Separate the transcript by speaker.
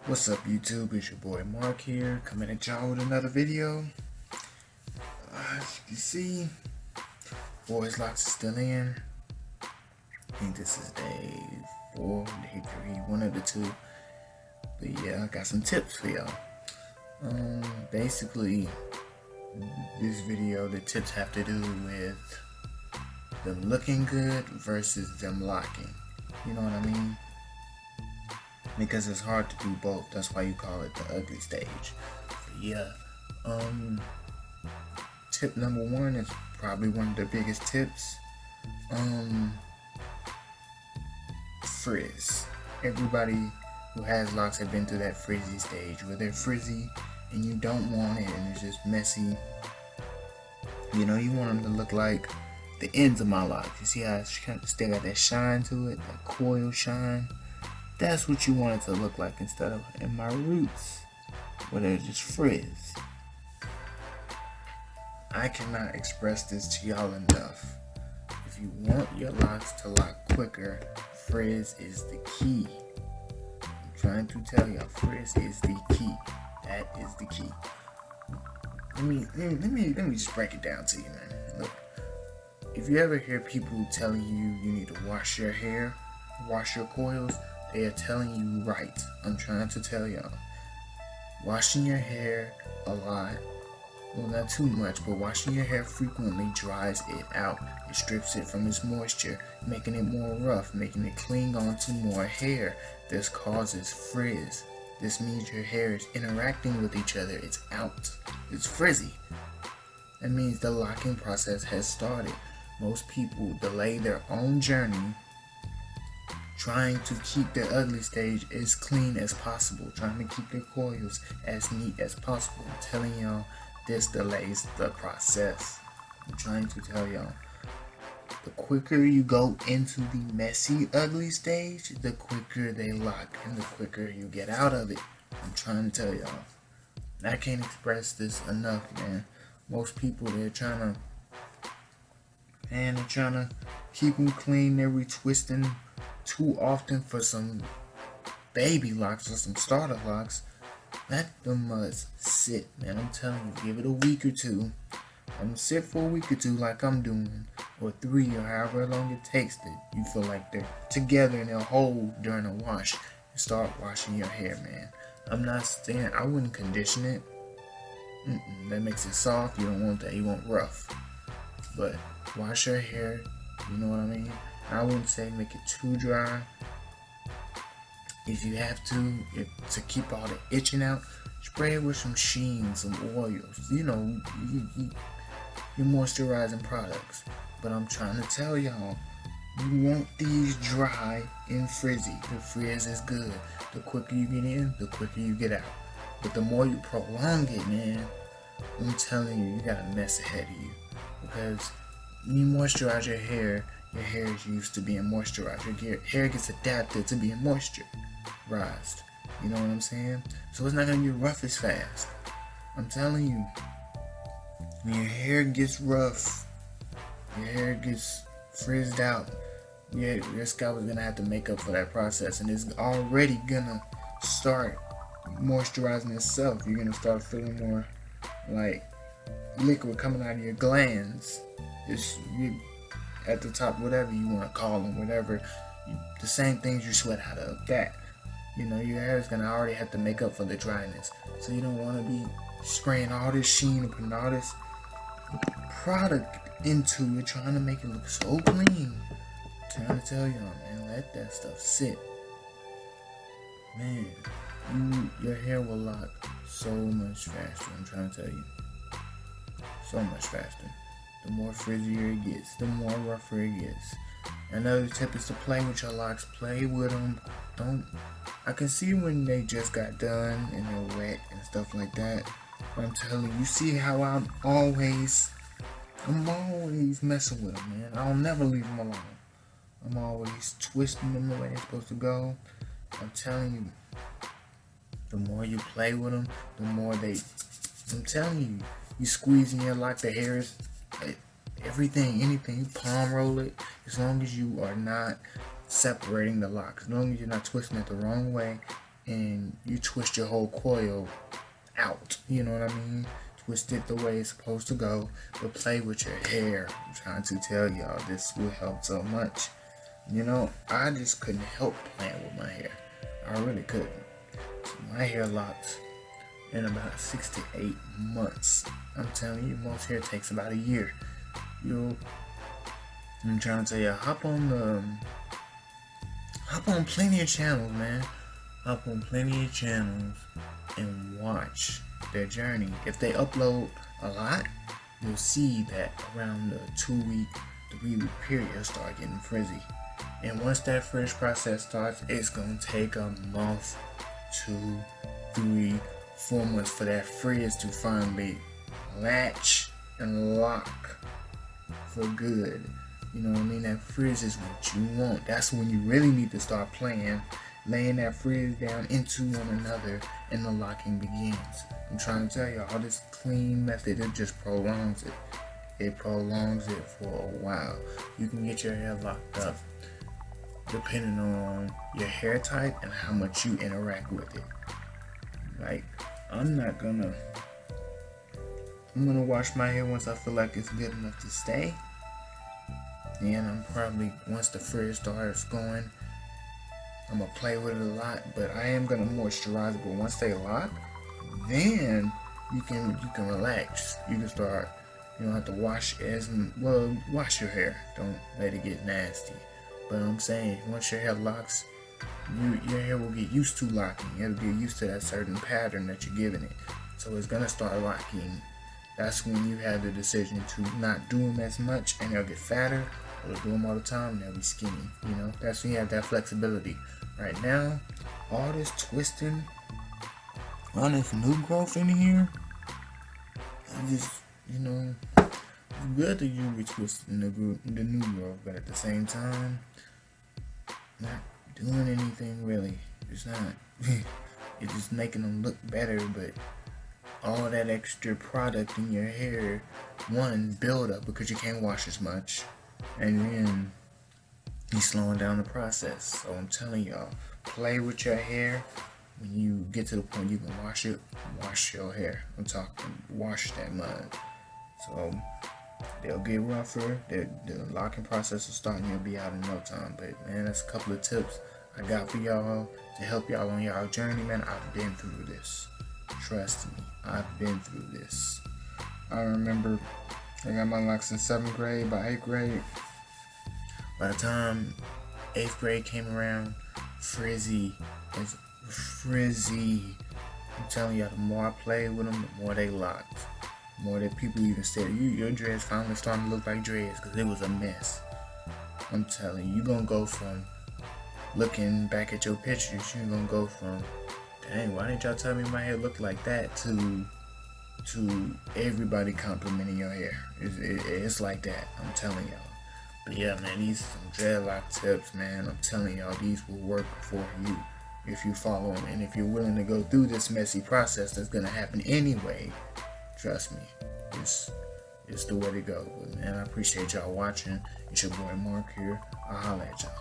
Speaker 1: What's up YouTube, it's your boy Mark here, coming at y'all with another video. As you can see, boys locks is still in. I think this is day 4, day 3, one of the two. But yeah, I got some tips for y'all. Basically, this video, the tips have to do with them looking good versus them locking. You know what I mean? Because it's hard to do both. That's why you call it the ugly stage. But yeah. Tip number 1 is probably one of the biggest tips. Frizz. Everybody who has locks have been through that frizzy stage where they're frizzy and you don't want it and it's just messy. You know, you want them to look like the ends of my lock. You see how it's still got that shine to it, that coil shine. That's what you want it to look like instead of in my roots where they're just frizz. I cannot express this to y'all enough. If you want your locks to lock quicker, frizz is the key. I'm trying to tell y'all, frizz is the key. That is the key. Let me just break it down to you, man. Look, if you ever hear people telling you need to wash your hair, wash your coils, they are telling you right. I'm trying to tell y'all. Washing your hair a lot, well, not too much, but washing your hair frequently dries it out. It strips it from its moisture, making it more rough, making it cling onto more hair. This causes frizz. This means your hair is interacting with each other. It's out. It's frizzy. That means the locking process has started. Most people delay their own journey trying to keep their ugly stage as clean as possible, trying to keep their coils as neat as possible. I'm telling y'all, this delays the process. I'm trying to tell y'all, the quicker you go into the messy, ugly stage, the quicker they lock and the quicker you get out of it. I'm trying to tell y'all. I can't express this enough, man. Most people, they're trying to keep them clean. They're retwisting too often for some baby locks or some starter locks. Let them must sit, man. I'm telling you, give it a week or two. I'm gonna sit for a week or two like I'm doing, or 3, or however long it takes that you feel like they're together and they'll hold during a wash. And start washing your hair, man. I'm not saying I wouldn't condition it. That makes it soft. You don't want that. You want rough. But wash your hair. You know what I mean? I wouldn't say make it too dry. If you have to keep all the itching out, spray it with some sheen, some oils. You know, your moisturizing products. But I'm trying to tell y'all, you want these dry and frizzy. The frizz is good. The quicker you get in, the quicker you get out. But the more you prolong it, man, I'm telling you, you got a mess ahead of you. Because when you moisturize your hair is used to being moisturized. Your hair gets adapted to being moisturized. You know what I'm saying? So it's not going to get rough as fast. I'm telling you, when your hair gets rough, your hair gets frizzed out, your scalp is going to have to make up for that process. And it's already going to start moisturizing itself. You're going to start feeling more like liquid coming out of your glands. At the top, whatever you want to call them, whatever, the same things you sweat out of, that, you know, your hair is going to already have to make up for the dryness. So you don't want to be spraying all this sheen and putting all this product into it, trying to make it look so clean. I'm trying to tell y'all, man, let that stuff sit. Man, your hair will lock so much faster. I'm trying to tell you. So much faster. The more frizzier it gets, the more rougher it gets. Another tip is to play with your locks. Play with them. I can see when they just got done and they're wet and stuff like that. But I'm telling you, see how I'm always messing with them, man. I'll never leave them alone. I'm always twisting them the way they're supposed to go. I'm telling you, the more you play with them, the more I'm telling you, you squeeze in your lock, the hair is everything, anything, you palm roll it, as long as you are not separating the locks, as long as you're not twisting it the wrong way, and you twist your whole coil out, you know what I mean? Twist it the way it's supposed to go, but play with your hair. I'm trying to tell y'all, this will help so much. You know, I just couldn't help playing with my hair. I really couldn't. So my hair locked in about 6 to 8 months. I'm telling you, most hair takes about a year. I'm trying to tell you, hop on plenty of channels, man. Hop on plenty of channels and watch their journey. If they upload a lot, you'll see that around the 2-week, 3-week period, it'll start getting frizzy. And once that frizz process starts, it's gonna take a month, 2, 3, 4 months for that frizz to finally latch and lock for good. You know what I mean? That frizz is what you want. That's when you really need to start playing, laying that frizz down into one another, and the locking begins. I'm trying to tell you, all this clean method, it just prolongs it. It prolongs it for a while. You can get your hair locked up depending on your hair type and how much you interact with it. Like, I'm gonna wash my hair once I feel like it's good enough to stay. Then I'm probably, once the frizz starts going, I'm gonna play with it a lot, but I am gonna moisturize it. But once they lock, then you can relax. You can start. You don't have to wash wash your hair. Don't let it get nasty. But I'm saying, once your hair locks, your hair will get used to locking. It'll get used to that certain pattern that you're giving it. So it's gonna start locking. That's when you have the decision to not do them as much, and they'll get fatter, or do them all the time and they'll be skinny. You know, that's when you have that flexibility. Right now, all this twisting, all this new growth in here, just, you know, it's good that you be twisting the new growth, but at the same time, not doing anything really. It's not. It's just making them look better, but all that extra product in your hair, one, build up because you can't wash as much, and then he's slowing down the process. So I'm telling y'all, play with your hair. When you get to the point you can wash it, wash your hair. I'm talking wash that mud. So they'll get rougher, the locking process will start and you'll be out in no time. But man, that's a couple of tips I got for y'all to help y'all on y'all journey. Man, I've been through this. Trust me, I've been through this. I remember I got my locks in 7th grade. By 8th grade, by the time 8th grade came around, frizzy. It's frizzy. I'm telling y'all, the more I played with them, the more they locked. The more that people even said, your dreads finally starting to look like dreads, because it was a mess. I'm telling you, you're going to go from looking back at your pictures, you're going to go from, dang, why didn't y'all tell me my hair looked like that, to everybody complimenting your hair. It's like that, I'm telling y'all. But yeah, man, these are some dreadlock tips, man. I'm telling y'all, these will work for you if you follow them. And if you're willing to go through this messy process that's going to happen anyway, trust me, it's the way to go. But man, I appreciate y'all watching. It's your boy Mark here. I'll holla at y'all.